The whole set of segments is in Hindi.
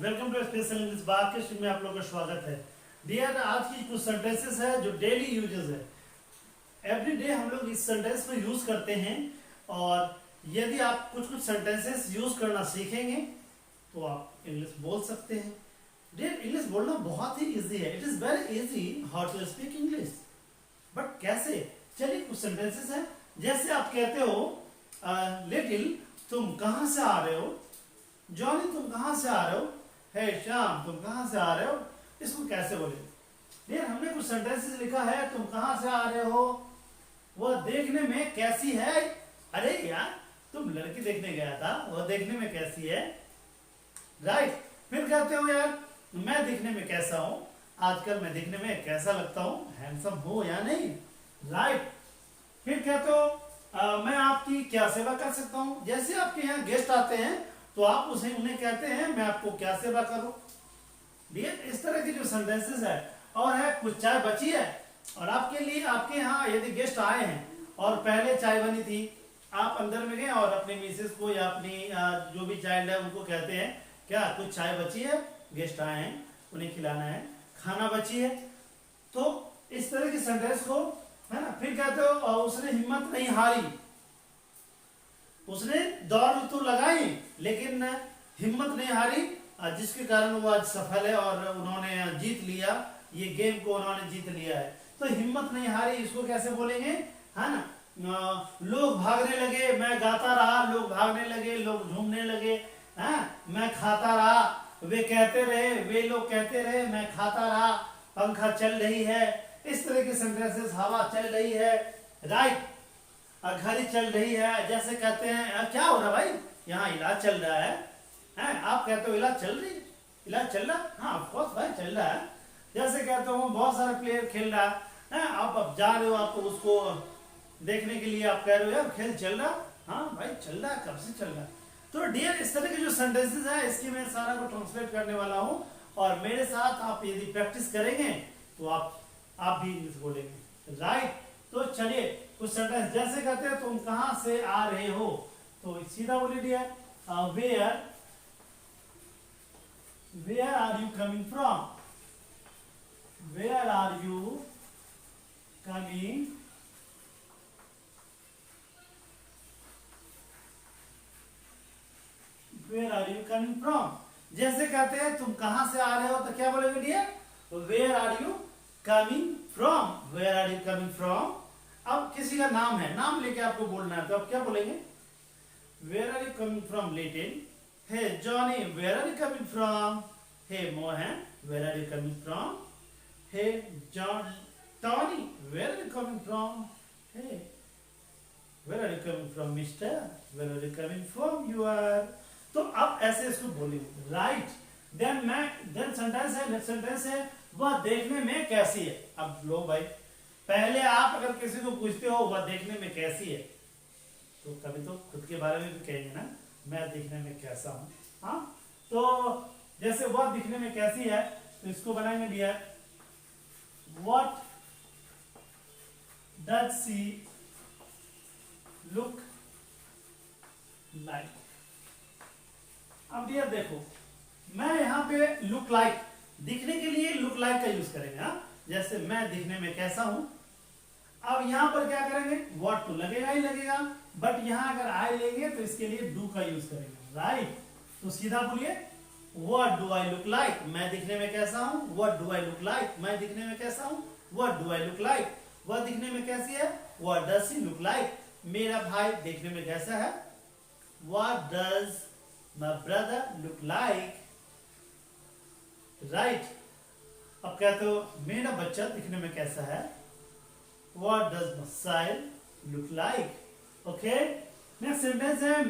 वेलकम टू स्पेशल इंग्लिश बार के में आप लोगों का स्वागत है। डियर, आज की कुछ सेंटेंसेस है जो डेली यूजेस है। एवरी डे हम लोग इस सेंटेंस को यूज करते हैं और यदि आप कुछ कुछ सेंटेंसेस यूज करना सीखेंगे तो आप इंग्लिश बोल सकते हैं। डियर, इंग्लिश बोलना बहुत ही इजी है। It is very easy how to speak English. But कैसे? चलिए कुछ सेंटेंसेस है। जैसे आप कहते हो लिटिल, तुम कहां से आ रहे हो? जॉनी, तुम कहां से आ रहे हो? हे श्याम, तुम कहां से आ रहे हो? इसको कैसे बोले? यार, हमने कुछ सेंटेंसेस लिखा है। तुम कहां से आ रहे हो? वह देखने में कैसी है? अरे यार, तुम लड़की देखने गया था, वह देखने में कैसी है? राइट। फिर कहते हो यार, मैं दिखने में कैसा हूं? आजकल मैं दिखने में कैसा लगता हूं? हैंडसम हो या नहीं? राइट। फिर कहते हो मैं आपकी क्या सेवा कर सकता हूं? जैसे आपके यहाँ गेस्ट आते हैं तो आप उन्हें कहते हैं मैं आपको क्या सेवा करूं? डियर, इस तरह की जो सेंटेंसेस है। और है कुछ चाय बची है और आपके लिए, आपके यहाँ यदि गेस्ट आए हैं और पहले चाय बनी थी, आप अंदर में गए और अपनी मिसेस को या अपनी जो भी चाइल्ड है उनको कहते हैं क्या कुछ चाय बची है? गेस्ट आए हैं, उन्हें खिलाना है, खाना बची है। तो इस तरह की सेंटेंस को, है ना। फिर कहते हो उसने हिम्मत नहीं हारी। उसने दौड़ तो लगाई लेकिन हिम्मत नहीं हारी, जिसके कारण वो आज सफल है और उन्होंने जीत लिया, ये गेम को उन्होंने जीत लिया है। तो हिम्मत नहीं हारी, इसको कैसे बोलेंगे? है ना। लोग भागने लगे, मैं गाता रहा, लोग भागने लगे, लोग झूमने लगे। मैं खाता रहा, वे कहते रहे, वे लोग कहते रहे, मैं खाता रहा, पंखा चल रही है। इस तरह के सेंटेंसेस, हवा चल रही है। राइट। घड़ी चल रही है। जैसे कहते हैं क्या हो रहा भाई? यहाँ इलाज चल रहा है। आप कहते हो इलाज चल रही, इलाज चल रहा? हाँ, ऑफ कोर्स भाई, चल रहा है। जैसे कहते हो बहुत सारे प्लेयर खेल रहा है, आप अब जा रहे हो, आपको उसको देखने के लिए आप कह रहे हो यार खेल चल रहा? हाँ भाई, चल रहा है, कब से चल रहा है। तो डियर, इस तरह के जो सेंटेंसेस है इसकी मैं सारा को ट्रांसलेट करने वाला हूँ और मेरे साथ आप यदि प्रैक्टिस करेंगे तो आप भी इंग्लिश बोलेंगे। राइट। तो चलिए कुछ सेंटेंस जैसे कहते हैं तुम कहां से आ रहे हो, तो सीधा बोलिए dear, where are you coming from? Where are you coming where are you coming from? जैसे कहते हैं तुम कहां से आ रहे हो तो क्या बोलेंगे dear? Where are you coming from? Where are you coming from? अब किसी का नाम है, नाम लेके आपको बोलना है तो आप क्या बोलेंगे? Where are you coming from little? Hey Johnny, where are you coming from? Hey Mohan, where are you coming from? Hey Tony, where are you coming from? Hey where are you coming from mister? Where are you coming from you are? तो अब ऐसे इसको बोलेंगे। राइट। देन सेंटेंस है, नेक्स्ट सेंटेंस है वह देखने में कैसी है। अब लो भाई, पहले आप अगर किसी को पूछते हो वह देखने में कैसी है तो कभी तो खुद के बारे में भी कहेंगे ना, मैं दिखने में कैसा हूं। हाँ, तो जैसे वह दिखने में कैसी है तो इसको बनाएंगे दिया, what does she look like? अब डियर देखो, मैं यहाँ पे लुक लाइक, दिखने के लिए लुक लाइक का यूज करेंगे। हाँ, जैसे मैं दिखने में कैसा हूं। अब यहां पर क्या करेंगे? व्हाट तो लगेगा ही लगेगा, बट यहां अगर आई लेंगे तो इसके लिए डू का यूज करेंगे। राइट। तो सीधा बोलिए, what do I look like? मैं दिखने में कैसा हूं? What do I look like? मैं दिखने में कैसा हूं? What do I look like? वह दिखने में कैसी है? What does she look like? मेरा भाई दिखने में कैसा है? What does my brother look like? Right. अब कहते हो मेरा बच्चा दिखने में कैसा है? What does my child look like? Okay. Next sentence है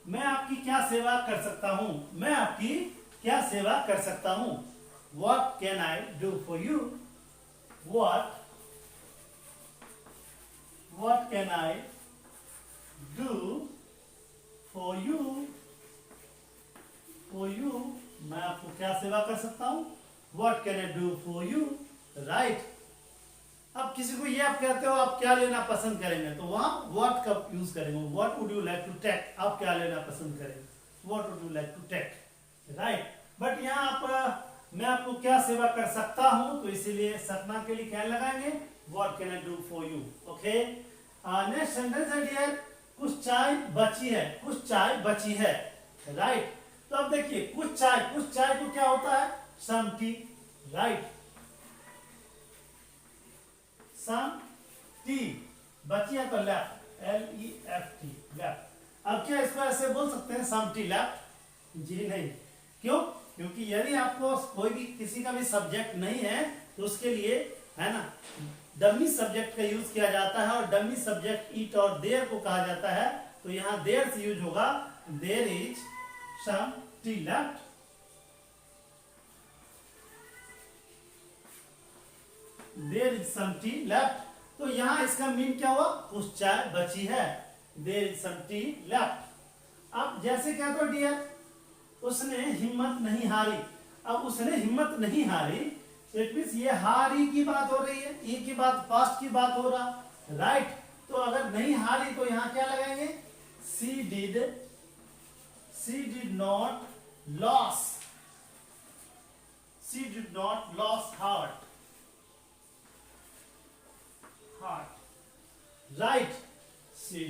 मैं आपकी क्या सेवा कर सकता हूं? मैं आपकी क्या सेवा कर सकता हूं? What can I do for you? What can I do for you? मैं आपको क्या सेवा कर सकता हूं? What can I do for you? Right. अब किसी को ये आप कहते हो आप क्या लेना पसंद करेंगे तो वहां व्हाट का यूज करेंगे। What would you like to take? आप क्या लेना पसंद करेंगे? What would you like to take? Right. आपको क्या सेवा कर सकता हूं, तो इसीलिए सकना के लिए क्या लगाएंगे, what can I do for you. Okay, next sentence है डियर, कुछ चाय बची है, कुछ चाय बची है, राइट। तो अब देखिए कुछ चाय को क्या होता है, some tea, right, some tea, बची है तो लेफ्ट, LEFT, लेफ्ट। अब क्या इसको ऐसे बोल सकते हैं सम टी लेफ्ट, जी नहीं, क्यों, क्योंकि यदि आपको कोई भी किसी का भी सब्जेक्ट नहीं है तो उसके लिए है ना डमी सब्जेक्ट का यूज किया जाता है, और डमी सब्जेक्ट इट और देयर को कहा जाता है। तो यहां देयर से यूज होगा, there is some tea left, there is some tea left. तो यहां इसका मीन क्या हुआ, कुछ चाय बची है, there is some tea left. अब जैसे क्या तो डियर, उसने हिम्मत नहीं हारी, अब उसने हिम्मत नहीं हारी, तो इट मींस ये हारी की बात हो रही है, ये की बात पास्ट की बात हो रहा, राइट। तो अगर नहीं हारी तो यहां क्या लगाएंगे, she did not loss, she did not loss heart, right. She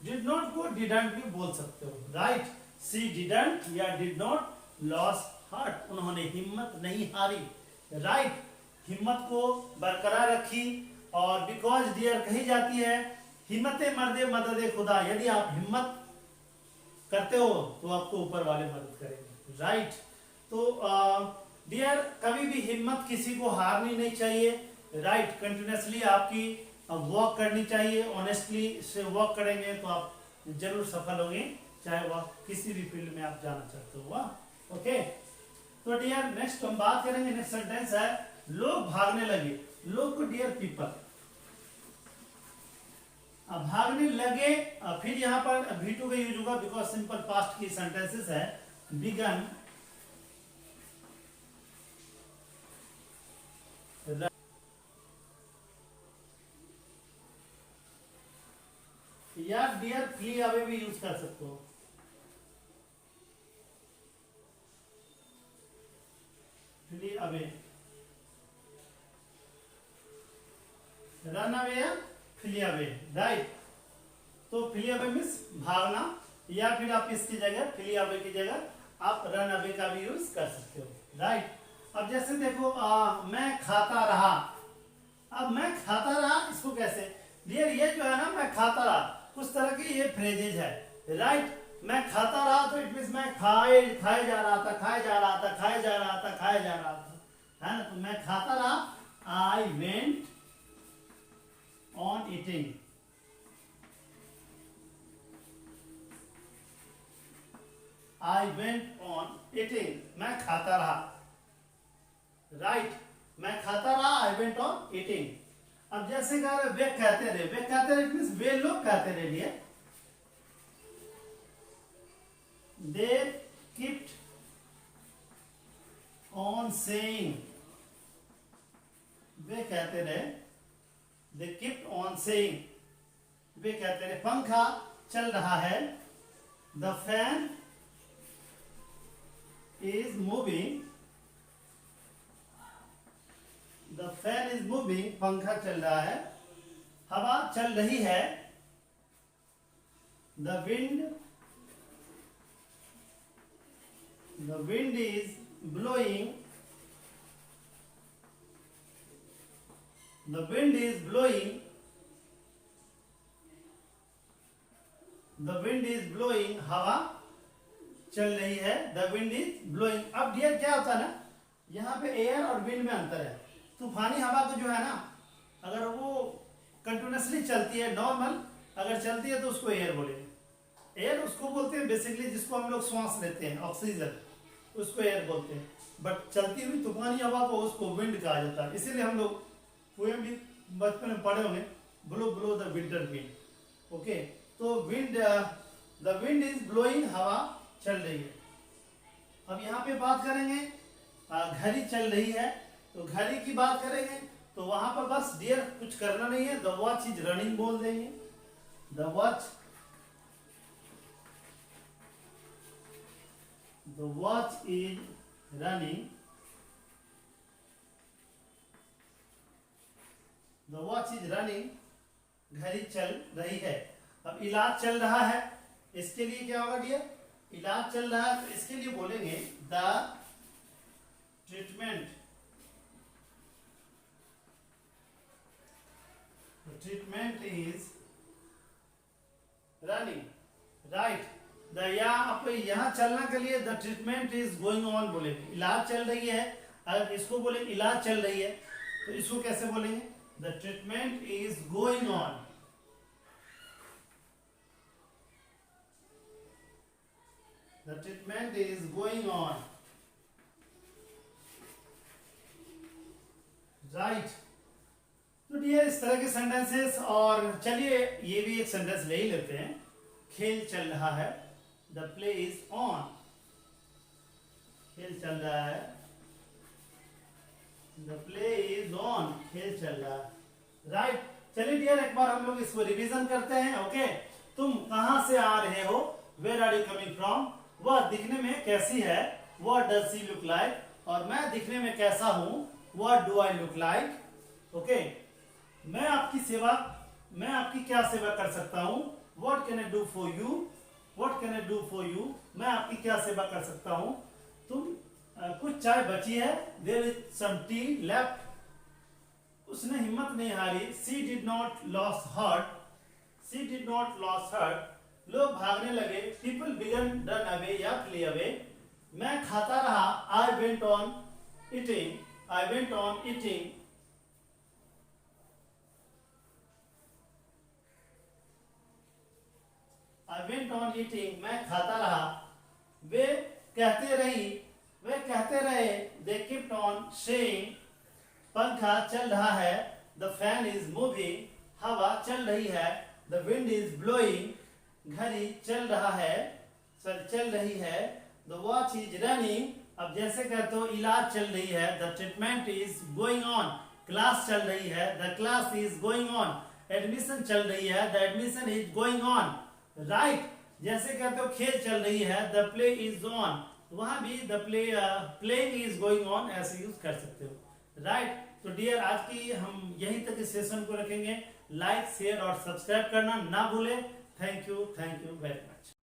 did not को डिडंट भी बोल सकते हो, राइट। सी डिडंट या डिड नॉट लॉस हार्ट, उन्होंने हिम्मत नहीं हारी, राइट। हिम्मत को बरकरार रखी, और बिकॉज डियर कही जाती है, हिम्मत मर्दे मदद खुदा, यदि आप हिम्मत करते हो तो आपको ऊपर वाले मदद करेंगे, राइट। तो डियर कभी भी हिम्मत किसी को हारनी नहीं चाहिए, राइट। कंटिन्यूसली आपकी वर्क करनी चाहिए, ऑनेस्टली से वर्क करेंगे तो आप जरूर सफल होंगे, चाहे वह किसी भी फील्ड में आप जाना चाहते हो। ओके, तो डियर नेक्स्ट हम बात करेंगे, नेक्स्ट सेंटेंस है, लोग भागने लगे, लोग को डियर पीपल, अब भागने लगे, फिर यहां पर V2 का यूज होगा, बिकॉज सिंपल पास्ट की सेंटेंसेस है, बिगन, या डियर फ्ली अवे भी यूज कर सकते हो, फ्ली अवे, रन अवे या फ्ली अवे, राइट। तो फ्ली अवे मीन्स भागना, या फिर आप इसकी जगह फ्ली अवे की जगह आप रन अवे का भी यूज कर सकते हो, राइट। अब जैसे देखो मैं खाता रहा, अब मैं खाता रहा इसको कैसे, डियर ये जो है ना मैं खाता रहा, उस तरह की ये फ्रेजेज है, राइट। मैं खाता रहा तो इट मींस मैं खाए जा रहा था, खाए जा रहा था, खाए जा रहा था, खाए जा रहा था, है ना। तो मैं खाता रहा, I went on eating, I went on eating, मैं खाता रहा, राइट। मैं खाता रहा, आई वेंट ऑन ईटिंग। अब जैसे कह रहे वे कहते रहे, वे कहते रहे मींस वे लोग कहते रहे, लिए दे कीप्ट ऑन सेइंग, वे कहते रहे, दे कीप्ट ऑन सेइंग, वे कहते रहे पंखा चल रहा है, the fan is moving, the fan is moving, पंखा चल रहा है, हवा चल रही है, the wind is blowing, the wind is blowing, the wind is blowing, हवा चल रही है, द विंड इज ब्लोइंग। अब डियर क्या होता है ना, यहाँ पे एयर और विंड में अंतर है। तूफानी हवा को जो है ना, अगर वो कंटिन्यूसली चलती है, नॉर्मल अगर चलती है तो उसको एयर बोलेंगे। एयर उसको बोलते हैं बेसिकली जिसको हम लोग श्वास लेते हैं, ऑक्सीजन, उसको एयर बोलते हैं। बट चलती हुई तूफानी हवा को उसको विंड कहा जाता है। इसीलिए हम लोग पोएम भी बचपन में पढ़े होंगे, blow blow the winter wind. Okay, तो wind, the wind is blowing, हवा चल रही है। अब यहाँ पे बात करेंगे, घड़ी चल रही है, तो घड़ी की बात करेंगे तो वहां पर बस डियर कुछ करना नहीं है, द वॉच इज रनिंग बोल देंगे, the watch is running, the watch is running, घड़ी चल रही है। अब इलाज चल रहा है, इसके लिए क्या होगा डियर? इलाज चल रहा है तो इसके लिए बोलेंगे the treatment, treatment is running, right. The यहाँ चलना के लिए the treatment is going on बोलेंगे, इलाज चल रही है। अगर इसको बोलेंगे इलाज चल रही है तो इसको कैसे बोलेंगे? The treatment is going on, the treatment is going on, right. तो डियर इस तरह के सेंटेंसेस, और चलिए ये भी एक सेंटेंस ले ही लेते हैं। खेल चल रहा है, द प्ले इज ऑन, खेल चल रहा है, द प्ले इज ऑन, खेल चल रहा है, राइट। चलिए डियर एक बार हम लोग इसको रिवीजन करते हैं। ओके, तुम कहां से आ रहे हो? Where are you coming from? वह दिखने में कैसी है? What does she look like? और मैं दिखने में कैसा हूं? What do I look like? Okay, मैं आपकी क्या सेवा कर सकता हूं? What can I do for you? What can I do for you? मैं आपकी क्या सेवा कर सकता हूं? कुछ चाय बची है, there is some tea left. उसने हिम्मत नहीं हारी, she did not loss heart, she did not loss heart. लोग भागने लगे, पीपल बिगन रन अवे या फ्ली अवे। मैं खाता रहा, I went on eating, I went on eating. I went on eating, मैं खाता रहा। वे कहते रहे, दे कीप्ट ऑन सेइंग। पंखा चल रहा है, द फैन इज मूविंग, हवा चल रही है, द विंड इज ब्लोइंग। घड़ी चल रही है, द वॉच इज रनिंग। अब जैसे कहते हो इलाज चल रही है, the treatment is going on. Class चल रही है, the class is going on. Admission चल रही है, the admission is going on, right. जैसे कहते हो खेल चल रही है, द प्ले इज ऑन, वहां भी the playing is going on ऐसे यूज कर सकते हो, राइट। तो डियर आज की हम यहीं तक इस सेशन को रखेंगे। लाइक शेयर और सब्सक्राइब करना ना भूलें। Thank you very much.